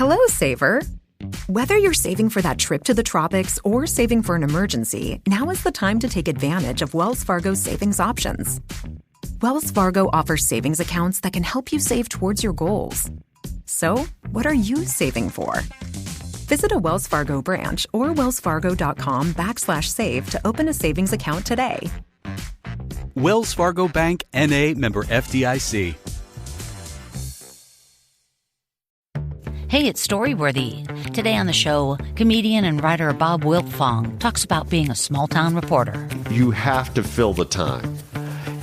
Hello, saver. Whether you're saving for that trip to the tropics or saving for an emergency, now is the time to take advantage of Wells Fargo's savings options. Wells Fargo offers savings accounts that can help you save towards your goals. So, what are you saving for? Visit a Wells Fargo branch or wellsfargo.com/save to open a savings account today. Wells Fargo Bank, N.A., member FDIC. Hey, it's Storyworthy. Today on the show, comedian and writer Bob Wiltfong talks about being a small-town reporter. You have to fill the time.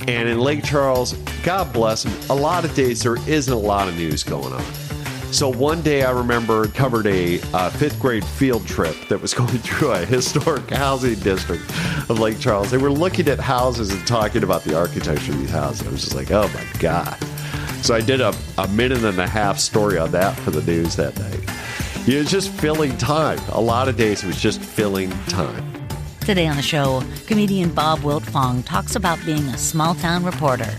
And in Lake Charles, God bless him, a lot of days there isn't a lot of news going on. So one day I remember covered a fifth grade field trip that was going through a historic housing district of Lake Charles. They were looking at houses and talking about the architecture of these houses. I was just like, oh my God. So I did a minute and a half story on that for the news that night. It was just filling time. A lot of days it was just filling time. Today on the show, comedian Bob Wiltfong talks about being a small-town reporter.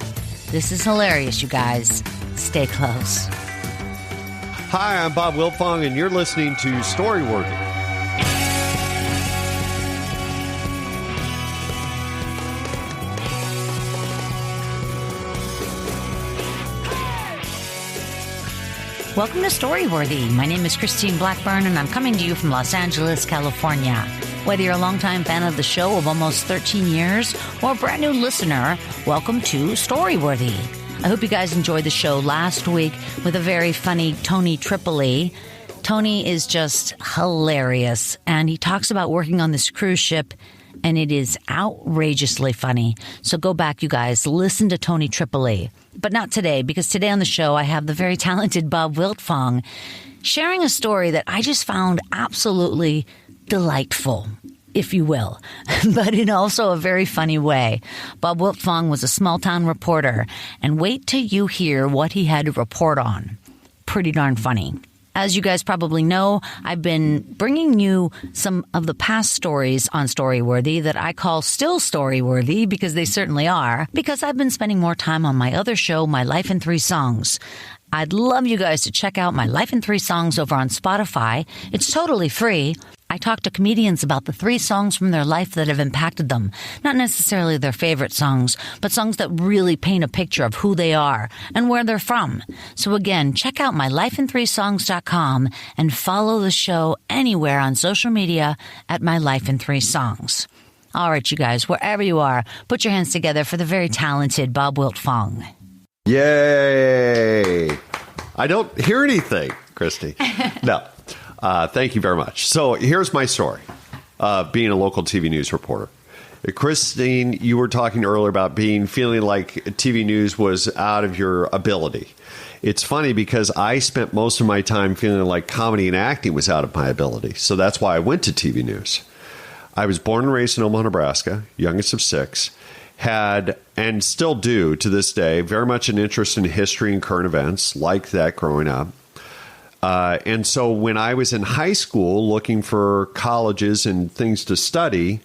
This is hilarious, you guys. Stay close. Hi, I'm Bob Wiltfong, and you're listening to Storyworthy. Welcome to Storyworthy. My name is Christine Blackburn, and I'm coming to you from Los Angeles, California. Whether you're a longtime fan of the show of almost 13 years or a brand new listener, welcome to Storyworthy. I hope you guys enjoyed the show last week with a very funny Tony Tripoli. Tony is just hilarious, and he talks about working on this cruise ship, and it is outrageously funny. So go back, you guys, listen to Tony Tripoli. But not today, because today on the show I have the very talented Bob Wiltfong sharing a story that I just found absolutely delightful, if you will, but in also a very funny way. Bob Wiltfong was a small-town reporter, and wait till you hear what he had to report on. Pretty darn funny. As you guys probably know, I've been bringing you some of the past stories on Storyworthy that I call still Storyworthy, because they certainly are, because I've been spending more time on my other show, My Life in 3 Songs. I'd love you guys to check out My Life in 3 Songs over on Spotify. It's totally free. I talk to comedians about the 3 songs from their life that have impacted them. Not necessarily their favorite songs, but songs that really paint a picture of who they are and where they're from. So again, check out mylifein3songs.com and follow the show anywhere on social media at My Life in 3 Songs. All right, you guys, wherever you are, put your hands together for the very talented Bob Wiltfong. Yay! I don't hear anything, Christy. No. Thank you very much. So here's my story, being a local TV news reporter. Christine, you were talking earlier about feeling like TV news was out of your ability. It's funny because I spent most of my time feeling like comedy and acting was out of my ability. So that's why I went to TV news. I was born and raised in Omaha, Nebraska, youngest of 6. Had, and still do to this day, very much an interest in history and current events, like that growing up. And so when I was in high school looking for colleges and things to study,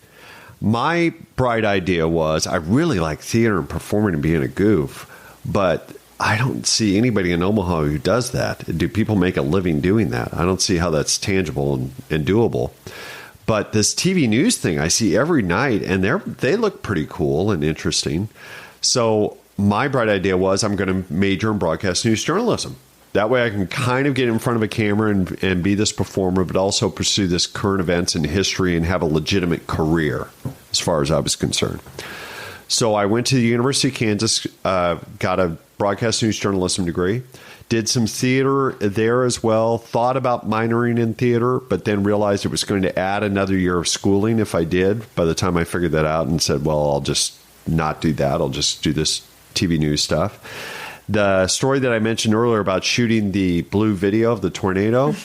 my bright idea was I really like theater and performing and being a goof, but I don't see anybody in Omaha who does that. Do people make a living doing that? I don't see how that's tangible and doable. But this TV news thing I see every night, and they look pretty cool and interesting. So my bright idea was I'm going to major in broadcast news journalism. That way I can kind of get in front of a camera and be this performer, but also pursue this current events and history and have a legitimate career as far as I was concerned. So I went to the University of Kansas, got a broadcast news journalism degree, did some theater there as well, thought about minoring in theater, but then realized it was going to add another year of schooling if I did. By the time I figured that out and said, well, I'll just not do that. I'll just do this TV news stuff. The story that I mentioned earlier about shooting the blue video of the tornado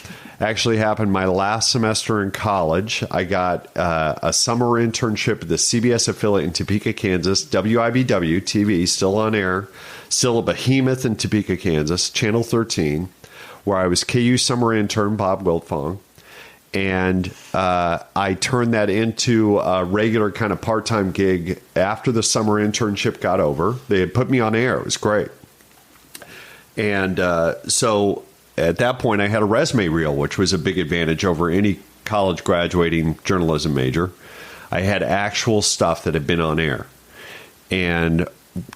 actually happened my last semester in college. I got a summer internship at the CBS affiliate in Topeka, Kansas, WIBW TV, still on air, still a behemoth in Topeka, Kansas, Channel 13, where I was KU summer intern, Bob Wiltfong. And I turned that into a regular kind of part-time gig after the summer internship got over. They had put me on air. It was great. And so at that point, I had a resume reel, which was a big advantage over any college graduating journalism major. I had actual stuff that had been on air. And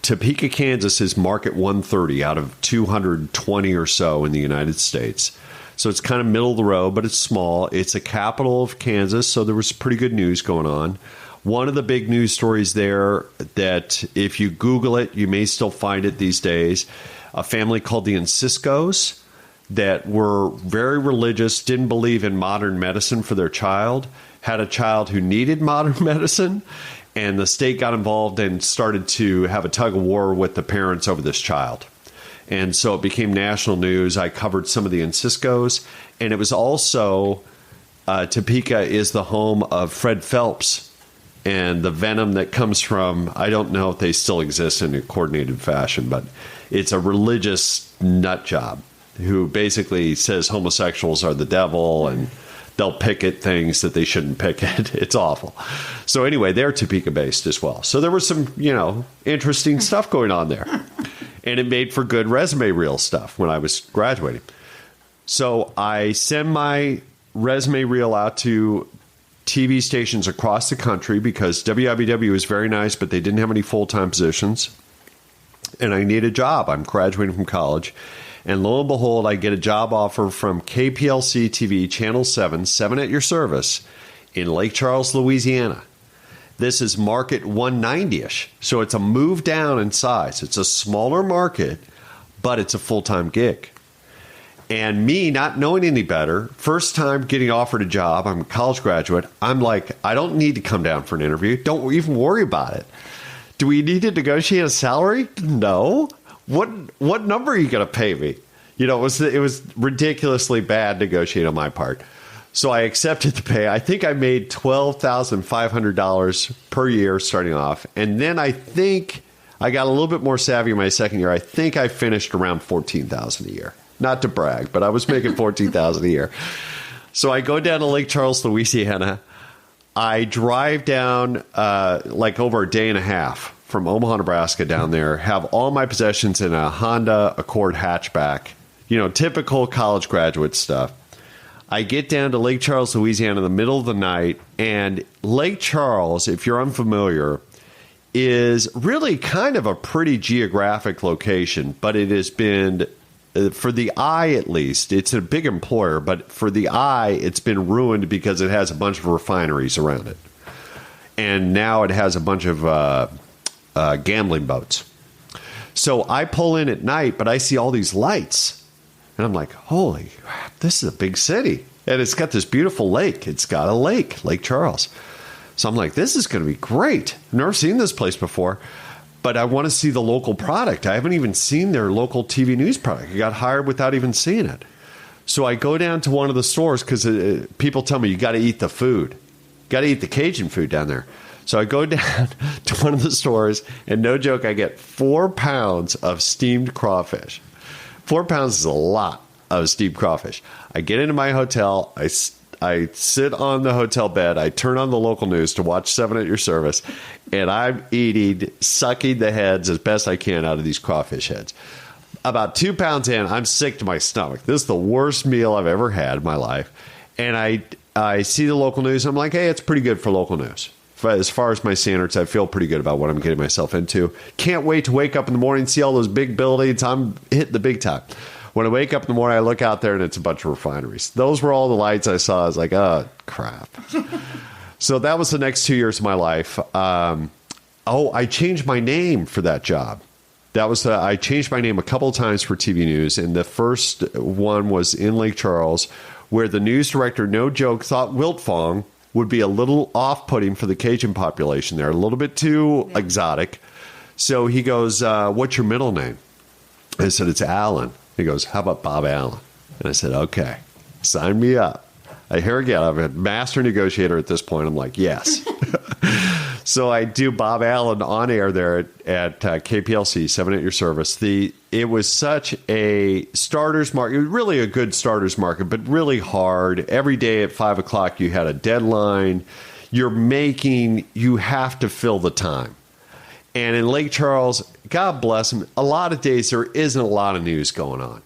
Topeka, Kansas is market 130 out of 220 or so in the United States. So it's kind of middle of the road, but it's small. It's a capital of Kansas, so there was pretty good news going on. One of the big news stories there that if you Google it, you may still find it these days, a family called the Enciscos that were very religious, didn't believe in modern medicine for their child, had a child who needed modern medicine, and the state got involved and started to have a tug of war with the parents over this child. And so it became national news. I covered some of the Enciscos, and it was also Topeka is the home of Fred Phelps, and the venom that comes from, I don't know if they still exist in a coordinated fashion, but it's a religious nut job who basically says homosexuals are the devil and they'll picket things that they shouldn't picket. It's awful. So anyway, they're Topeka-based as well. So there was some, interesting stuff going on there. And it made for good resume reel stuff when I was graduating. So I send my resume reel out to TV stations across the country because WIBW was very nice, but they didn't have any full-time positions. And I need a job. I'm graduating from college. And lo and behold, I get a job offer from KPLC TV, Channel 7 at your service, in Lake Charles, Louisiana. This is market 190-ish, so it's a move down in size. It's a smaller market, but it's a full-time gig. And me not knowing any better, first time getting offered a job, I'm a college graduate, I'm like, I don't need to come down for an interview. Don't even worry about it. Do we need to negotiate a salary? No. What number are you going to pay me? It was ridiculously bad negotiating on my part. So I accepted the pay. I think I made $12,500 per year starting off. And then I think I got a little bit more savvy in my second year. I think I finished around $14,000 a year. Not to brag, but I was making $14,000 a year. So I go down to Lake Charles, Louisiana. I drive down over a day and a half from Omaha, Nebraska down there, have all my possessions in a Honda Accord hatchback, typical college graduate stuff. I get down to Lake Charles, Louisiana in the middle of the night, and Lake Charles, if you're unfamiliar, is really kind of a pretty geographic location, but it has been, for the eye at least, it's a big employer, but for the eye, it's been ruined because it has a bunch of refineries around it. And now it has a bunch of gambling boats. So I pull in at night, but I see all these lights. And I'm like, holy crap, this is a big city. And it's got this beautiful lake. It's got a lake, Lake Charles. So I'm like, this is going to be great. I've never seen this place before, but I want to see the local product. I haven't even seen their local TV news product. I got hired without even seeing it. So I go down to one of the stores because people tell me you got to eat the food. Got to eat the Cajun food down there. So I go down to one of the stores, and no joke, I get 4 pounds of steamed crawfish. 4 pounds is a lot of steamed crawfish. I get into my hotel. I sit on the hotel bed. I turn on the local news to watch 7 at your service, and I'm sucking the heads as best I can out of these crawfish heads. About 2 pounds in, I'm sick to my stomach. This is the worst meal I've ever had in my life. And I see the local news. I'm like, hey, it's pretty good for local news. As far as my standards, I feel pretty good about what I'm getting myself into. Can't wait to wake up in the morning, see all those big buildings. I'm hitting the big time. When I wake up in the morning, I look out there, and it's a bunch of refineries. Those were all the lights I saw. I was like, oh, crap. So that was the next 2 years of my life. I changed my name for that job. I changed my name a couple of times for TV news, and the first one was in Lake Charles, where the news director, no joke, thought Wiltfong would be a little off-putting for the Cajun population there, a little bit too exotic. So he goes, what's your middle name? I said, it's Allen. He goes, how about Bob Allen? And I said, okay, sign me up. Here again, I'm a master negotiator at this point. I'm like, yes. So I do Bob Allen on air there at KPLC, 7 at your service. It was such a starter's market. It was really a good starter's market, but really hard. Every day at 5 o'clock, you had a deadline. You have to fill the time. And in Lake Charles, God bless them, a lot of days there isn't a lot of news going on.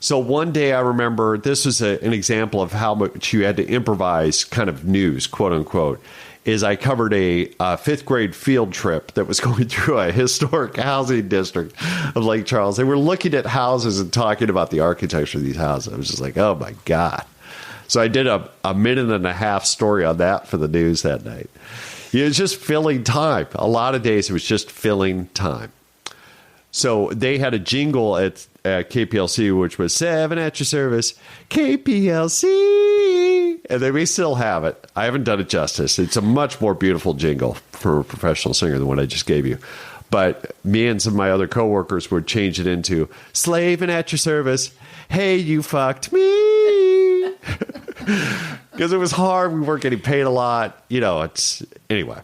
So one day I remember this was an example of how much you had to improvise kind of news, quote unquote, is I covered a fifth grade field trip that was going through a historic housing district of Lake Charles. They were looking at houses and talking about the architecture of these houses. I was just like, oh my God. So I did a minute and a half story on that for the news that night. It was just filling time. A lot of days it was just filling time. So they had a jingle at KPLC, which was 7 at your service, KPLC. And they may still have it. I haven't done it justice. It's a much more beautiful jingle for a professional singer than what I just gave you. But me and some of my other coworkers would change it into slaving at your service. Hey, you fucked me. Because it was hard. We weren't getting paid a lot. Anyway.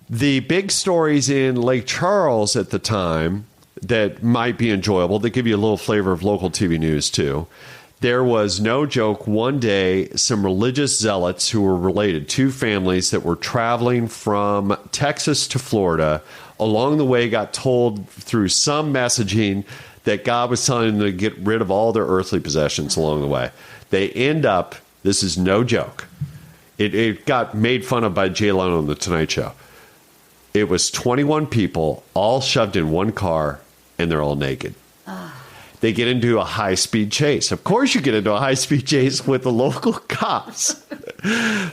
The big stories in Lake Charles at the time that might be enjoyable, that give you a little flavor of local TV news too. There was, no joke, one day some religious zealots who were related, two families that were traveling from Texas to Florida. Along the way got told through some messaging that God was telling them to get rid of all their earthly possessions along the way. They end up, this is no joke, it got made fun of by Jay Leno on The Tonight Show. It was 21 people all shoved in one car, and they're all naked. They get into a high-speed chase. Of course you get into a high-speed chase with the local cops.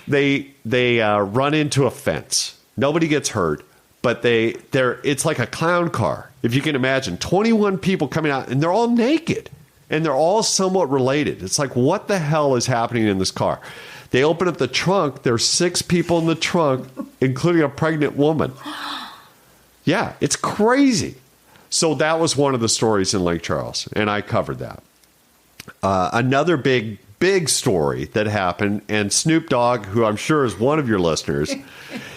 They run into a fence. Nobody gets hurt, but it's like a clown car. If you can imagine, 21 people coming out, and they're all naked, and they're all somewhat related. It's like, what the hell is happening in this car? They open up the trunk. There's 6 people in the trunk, including a pregnant woman. Yeah, it's crazy. So that was one of the stories in Lake Charles, and I covered that. Another big story that happened, and Snoop Dogg, who I'm sure is one of your listeners,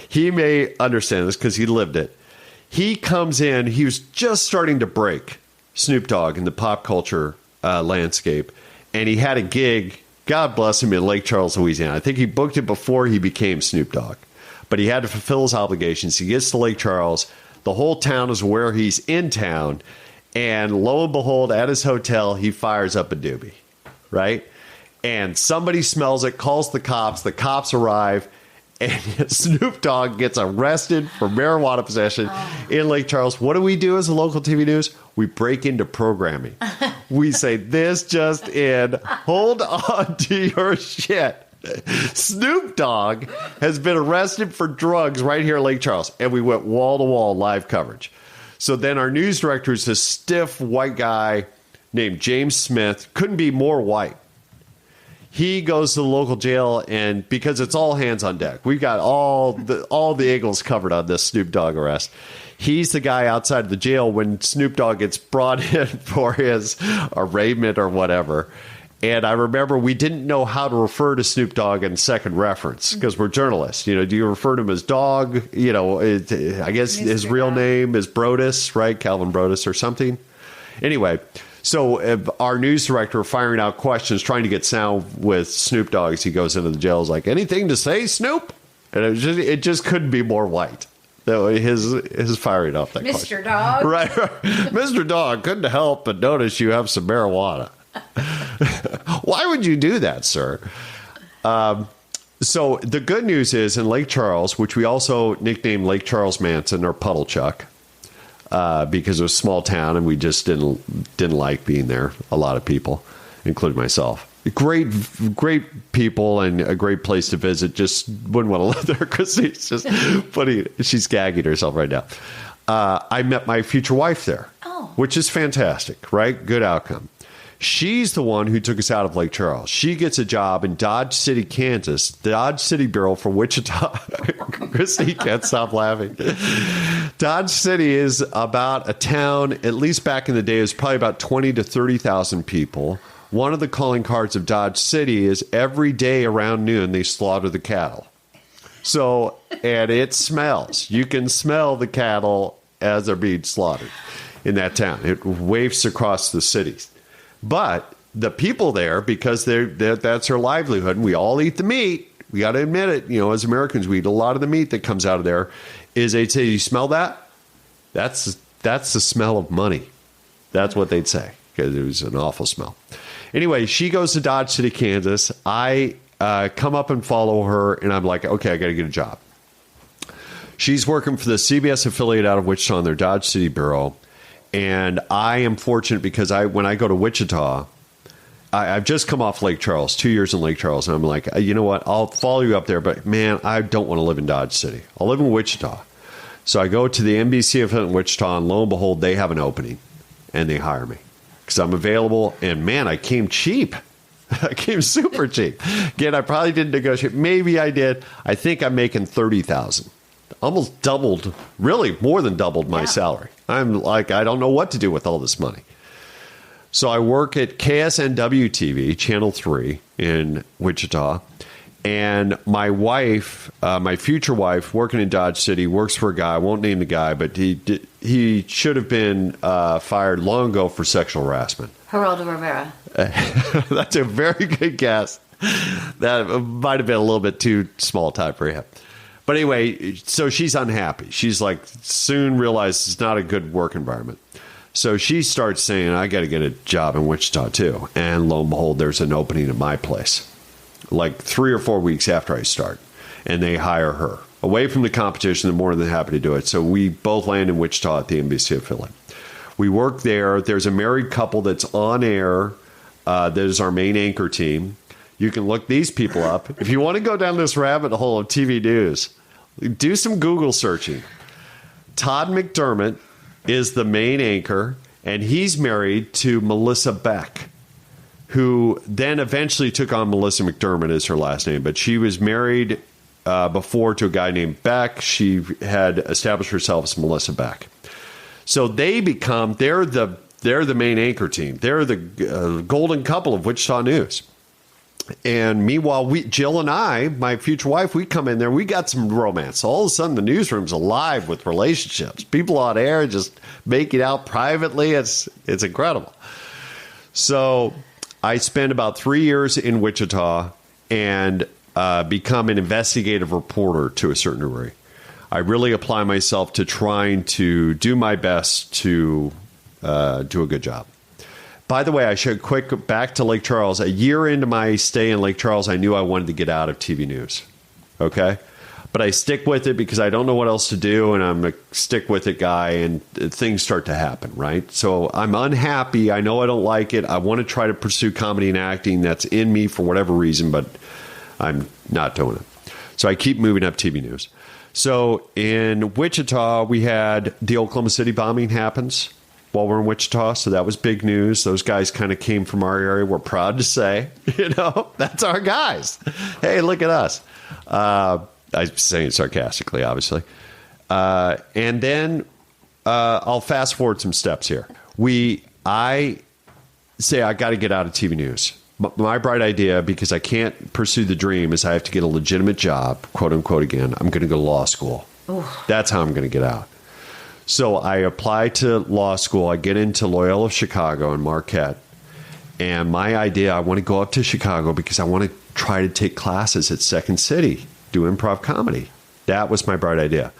he may understand this because he lived it. He comes in. He was just starting to break, Snoop Dogg, in the pop culture landscape, and he had a gig, God bless him, in Lake Charles, Louisiana. I think he booked it before he became Snoop Dogg, but he had to fulfill his obligations. He gets to Lake Charles. The whole town is aware he's in town, and lo and behold, at his hotel, he fires up a doobie, right? And somebody smells it, calls the cops arrive, and Snoop Dogg gets arrested for marijuana possession in Lake Charles. What do we do as a local TV news? We break into programming. We say, this just in, hold on to your shit. Snoop Dogg has been arrested for drugs right here in Lake Charles. And we went wall-to-wall live coverage. So then our news director is this stiff white guy named James Smith. Couldn't be more white. He goes to the local jail, and because it's all hands on deck, we've got all the Eagles covered on this Snoop Dogg arrest. He's the guy outside of the jail when Snoop Dogg gets brought in for his arraignment or whatever. And I remember we didn't know how to refer to Snoop Dogg in second reference because we're journalists. Do you refer to him as Dog? I guess his real name is Brodus, right? Calvin Brodus or something. Anyway, so our news director firing out questions, trying to get sound with Snoop Dogg as he goes into the jail is like, anything to say, Snoop? And it just couldn't be more white. His firing off that question. Mr. Dog. Right. Mr. Dog, couldn't help but notice you have some marijuana. Why would you do that, sir? So the good news is in Lake Charles, which we also nicknamed Lake Charles Manson or Puddle Chuck, because it was a small town and we just didn't like being there. A lot of people, including myself. Great people and a great place to visit. Just wouldn't want to live there because it's just funny. She's gagging herself right now. I met my future wife there, which is fantastic, right? Good outcome. She's the one who took us out of Lake Charles. She gets a job in Dodge City, Kansas, the Dodge City Bureau for Wichita. Christy can't stop laughing. Dodge City is about a town, at least back in the day, it was probably about 20 to 30,000 people. One of the calling cards of Dodge City is every day around noon, they slaughter the cattle. So, and it smells. You can smell the cattle as they're being slaughtered in that town. It wafts across the cities. But the people there, because that's their livelihood, and we all eat the meat. We got to admit it. As Americans, we eat a lot of the meat that comes out of there. Is they'd say, "You smell that? That's the smell of money." That's what they'd say. because it was an awful smell. Anyway, she goes to Dodge City, Kansas. I come up and follow her, and I'm like, okay, I got to get a job. She's working for the CBS affiliate out of Wichita in their Dodge City bureau. And I am fortunate because when I go to Wichita, I've just come off Lake Charles, 2 years in Lake Charles. And I'm like, you know what? I'll follow you up there. But, man, I don't want to live in Dodge City. I'll live in Wichita. So I go to the NBC affiliate in Wichita, and lo and behold, they have an opening. And they hire me because I'm available. And, man, I came cheap. I came super cheap. Again, I probably didn't negotiate. Maybe I did. I think I'm making $30,000. Almost doubled, really more than doubled my salary. I'm like, I don't know what to do with all this money. So I work at KSNW TV, Channel 3 in Wichita. And my wife, my future wife, working in Dodge City, works for a guy. I won't name the guy, but he should have been fired long ago for sexual harassment. Geraldo Rivera. That's a very good guess. That might have been a little bit too small time for him. But anyway, so she's unhappy. She's like, soon realized it's not a good work environment. So she starts saying, I got to get a job in Wichita too. And lo and behold, there's an opening at my place, like 3 or 4 weeks after I start. And they hire her. Away from the competition, they're more than happy to do it. So we both land in Wichita at the NBC affiliate. We work there. There's a married couple that's on air. That is our main anchor team. You can look these people up. If you want to go down this rabbit hole of TV news, do some Google searching. Todd McDermott is the main anchor, and he's married to Melissa Beck, who then eventually took on Melissa McDermott as her last name. But she was married before to a guy named Beck. She had established herself as Melissa Beck. So they're the main anchor team. They're the golden couple of Wichita News. And meanwhile, Jill and I, my future wife, we come in there. We got some romance. All of a sudden, the newsroom's alive with relationships. People on air just making out privately. It's incredible. So I spent about 3 years in Wichita and become an investigative reporter to a certain degree. I really apply myself to trying to do my best to do a good job. By the way, I should back to Lake Charles. A year into my stay in Lake Charles, I knew I wanted to get out of TV news. Okay? But I stick with it because I don't know what else to do, and I'm a stick with it guy, and things start to happen, right? So I'm unhappy. I know I don't like it. I want to try to pursue comedy and acting. That's in me for whatever reason, but I'm not doing it. So I keep moving up TV news. So in Wichita, we had the Oklahoma City bombing happens while we're in Wichita, so that was big news. Those guys kind of came from our area. We're proud to say, that's our guys. Hey, look at us. I'm saying it sarcastically, obviously. And then I'll fast forward some steps here. I say I got to get out of TV news. My bright idea, because I can't pursue the dream, is I have to get a legitimate job, quote unquote, again. I'm going to go to law school. Ooh. That's how I'm going to get out. So I apply to law school. I get into Loyola Chicago and Marquette. And my idea, I want to go up to Chicago because I want to try to take classes at Second City, do improv comedy. That was my bright idea.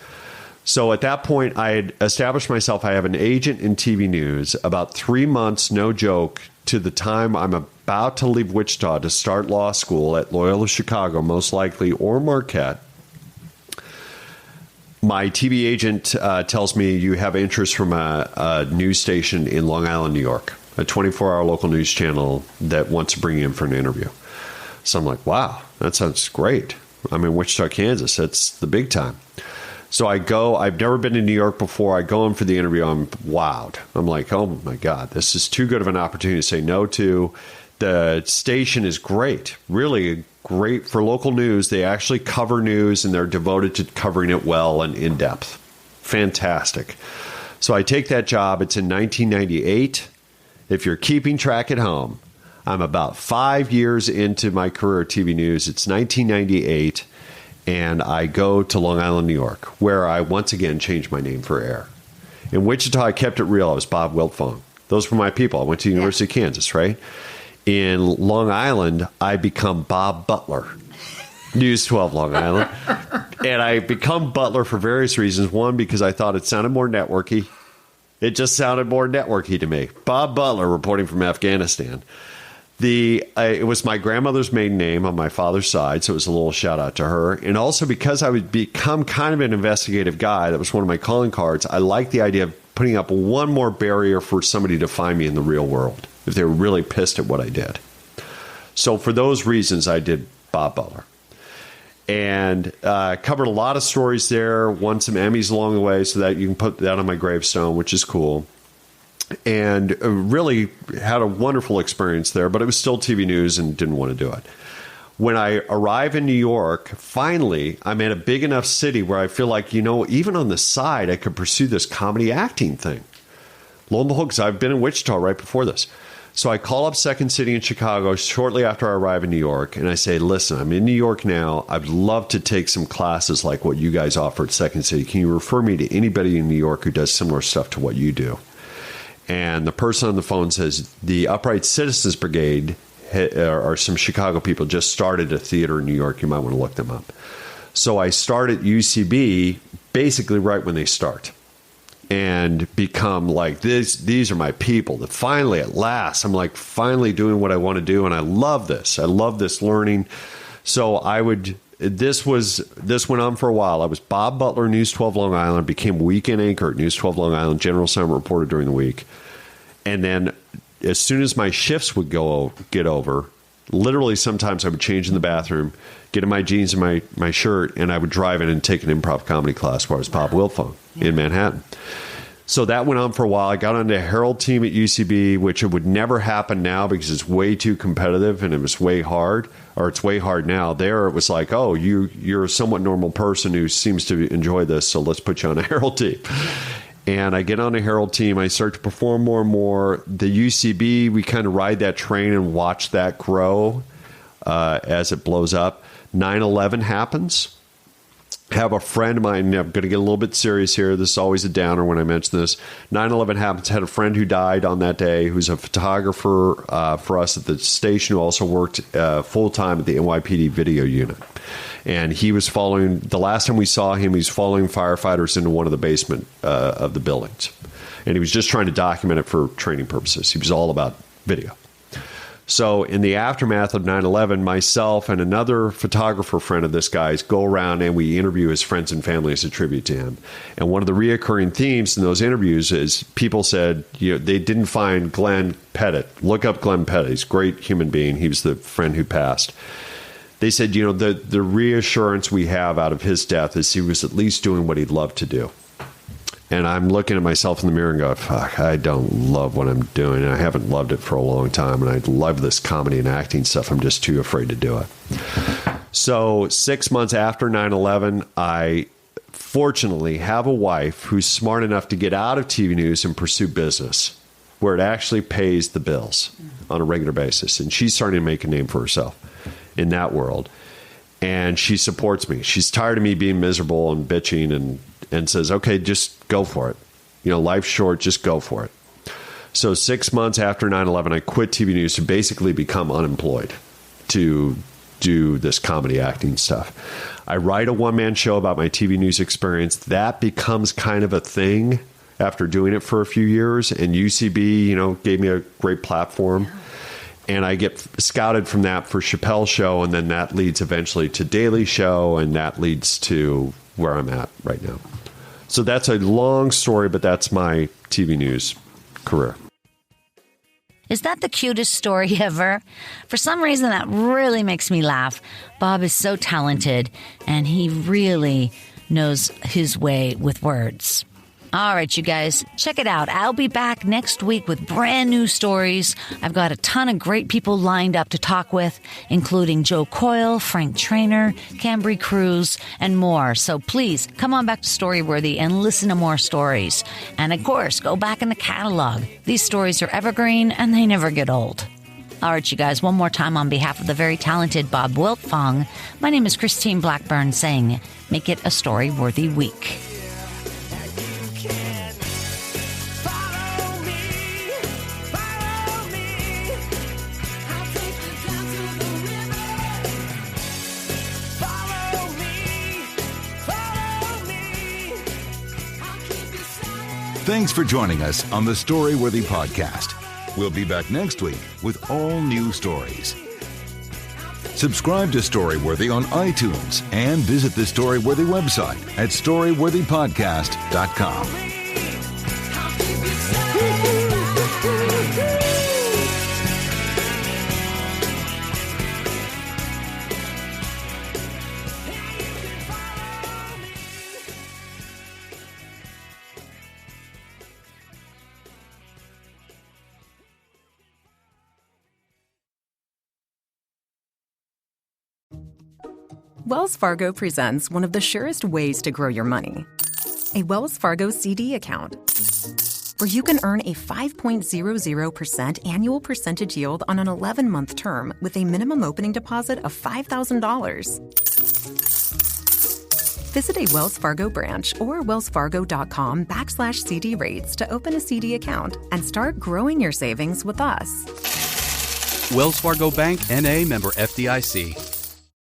So at that point, I had established myself. I have an agent in TV news. About 3 months, no joke, to the time I'm about to leave Wichita to start law school at Loyola Chicago, most likely, or Marquette. My TV agent tells me you have interest from a news station in Long Island, New York, a 24-hour local news channel that wants to bring you in for an interview. So I'm like, wow, that sounds great. I'm in Wichita, Kansas. That's the big time. So I go. I've never been to New York before. I go in for the interview. I'm wowed. I'm like, oh, my God, this is too good of an opportunity to say no to. The station is great, really great for local news. They actually cover news, and they're devoted to covering it well and in depth. Fantastic. So I take that job. It's in 1998. If you're keeping track at home, I'm about 5 years into my career at TV news. It's 1998, and I go to Long Island, New York, where I once again changed my name for air. In Wichita, I kept it real. I was Bob Wiltfong. Those were my people. I went to the University of Kansas, right? In Long Island, I become Bob Butler, News 12 Long Island. And I become Butler for various reasons. One, because I thought it sounded more networky. It just sounded more networky to me. Bob Butler reporting from Afghanistan. It was my grandmother's maiden name on my father's side, so it was a little shout out to her. And also because I would become kind of an investigative guy, that was one of my calling cards, I liked the idea of putting up one more barrier for somebody to find me in the real world if they were really pissed at what I did. So for those reasons, I did Bob Butler. And covered a lot of stories there, won some Emmys along the way, so that you can put that on my gravestone, which is cool. And really had a wonderful experience there, but it was still TV news and didn't want to do it. When I arrive in New York, finally, I'm in a big enough city where I feel like, even on the side, I could pursue this comedy acting thing. Lo and behold, because I've been in Wichita right before this. So I call up Second City in Chicago shortly after I arrive in New York, and I say, listen, I'm in New York now. I'd love to take some classes like what you guys offer at Second City. Can you refer me to anybody in New York who does similar stuff to what you do? And the person on the phone says, the Upright Citizens Brigade, or some Chicago people, just started a theater in New York. You might want to look them up. So I start at UCB basically right when they start and become like, these are my people. That finally, at last, I'm like finally doing what I want to do. And I love this. I love this learning. So this went on for a while. I was Bob Butler, News 12 Long Island, became weekend anchor at News 12 Long Island, general assignment reporter during the week. And then as soon as my shifts would get over, literally sometimes I would change in the bathroom, get in my jeans and my shirt, and I would drive in and take an improv comedy class where I was Bob Wiltfong in Manhattan. So that went on for a while. I got on the Herald team at UCB, which it would never happen now because it's way too competitive and it was way hard, or it's way hard now. There it was like, oh, you're a somewhat normal person who seems to enjoy this, so let's put you on a Herald team. And I get on a Herald team. I start to perform more and more. The UCB, we kind of ride that train and watch that grow as it blows up. 9/11 happens. Have a friend of mine, I'm going to get a little bit serious here. This is always a downer when I mention this. 9/11 happens. Had a friend who died on that day who's a photographer for us at the station who also worked full-time at the NYPD video unit. And he was following, the last time we saw him, he was following firefighters into one of the basement of the buildings. And he was just trying to document it for training purposes. He was all about video. So in the aftermath of 9/11, myself and another photographer friend of this guy's go around and we interview his friends and family as a tribute to him. And one of the reoccurring themes in those interviews is people said, they didn't find Glenn Pettit. Look up Glenn Pettit. He's a great human being. He was the friend who passed. They said, the reassurance we have out of his death is he was at least doing what he loved to do. And I'm looking at myself in the mirror and go, fuck, I don't love what I'm doing. And I haven't loved it for a long time. And I love this comedy and acting stuff. I'm just too afraid to do it. So 6 months after 9/11, I fortunately have a wife who's smart enough to get out of TV news and pursue business where it actually pays the bills on a regular basis. And she's starting to make a name for herself in that world. And she supports me. She's tired of me being miserable and bitching and says, okay, just go for it. Life's short, just go for it. So 6 months after 9/11, I quit TV news to basically become unemployed to do this comedy acting stuff. I write a one-man show about my TV news experience. That becomes kind of a thing after doing it for a few years. And UCB, gave me a great platform. And I get scouted from that for Chappelle's show, and then that leads eventually to Daily Show, and that leads to where I'm at right now. So that's a long story, but that's my TV news career. Is that the cutest story ever? For some reason, that really makes me laugh. Bob is so talented, and he really knows his way with words. All right, you guys, check it out. I'll be back next week with brand new stories. I've got a ton of great people lined up to talk with, including Joe Coyle, Frank Trainer, Cambry Cruz, and more. So please come on back to Storyworthy and listen to more stories. And of course, go back in the catalog. These stories are evergreen and they never get old. All right, you guys, one more time on behalf of the very talented Bob Wiltfong, my name is Christine Blackburn saying, make it a story-worthy week. Thanks for joining us on the Storyworthy podcast. We'll be back next week with all new stories. Subscribe to Storyworthy on iTunes and visit the Storyworthy website at storyworthypodcast.com. Wells Fargo presents one of the surest ways to grow your money. A Wells Fargo CD account, where you can earn a 5.00% annual percentage yield on an 11-month term with a minimum opening deposit of $5,000. Visit a Wells Fargo branch or wellsfargo.com/CD rates to open a CD account and start growing your savings with us. Wells Fargo Bank, N.A., member FDIC.